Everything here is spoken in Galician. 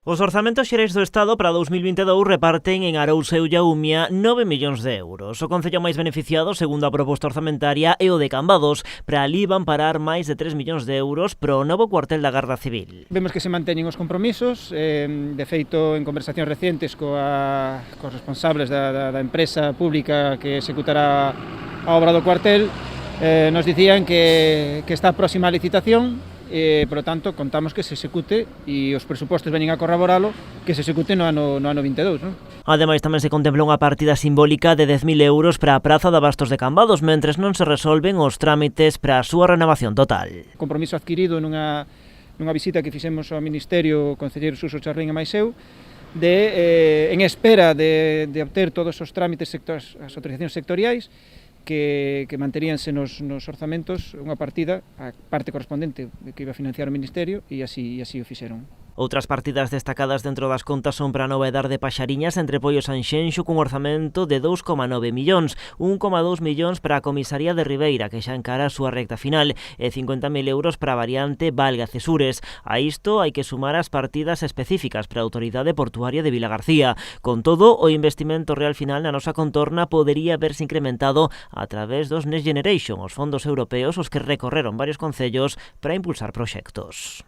Os orzamentos xerais do Estado para 2022 reparten en Arousa e Ullaumia 9 millóns de euros. O concello máis beneficiado, segundo a proposta orzamentaria, é o de Cambados. Para ali van parar máis de 3 millóns de euros para o novo cuartel da Garda Civil. Vemos que se manteñen os compromisos, de feito en conversacións recientes cos responsables da empresa pública que executará a obra do cuartel, nos dicían que está próxima a licitación. Por lo tanto, contamos que se execute e os presupostos veñen a corroboralo, que se execute no ano 22, non? Ademais, tamén se contempla unha partida simbólica de 10.000 euros para a Praza de Abastos de Cambados, mentres non se resolven os trámites para a súa renovación total. Compromiso adquirido nunha visita que fixemos ao Ministerio, o concelleiro Suso Charrín e máis eu, en espera de obter todos os trámites, as autorizacións sectoriais, que manteríanse nos orzamentos unha partida, a parte correspondente que iba a financiar o Ministerio, e así o fixeron. Outras partidas destacadas dentro das contas son para a nova edar de Paxariñas entre Pollo Sanxenxo cun orzamento de 2,9 millóns, 1,2 millóns para a comisaría de Ribeira, que xa encara a súa recta final, e 50.000 euros para a variante Valga-Cesures. A isto hai que sumar as partidas específicas para a Autoridade Portuaria de Vilagarcía. Con todo, o investimento real final na nosa contorna podería verse incrementado a través dos Next Generation, os fondos europeos os que recorreron varios concellos para impulsar proxectos.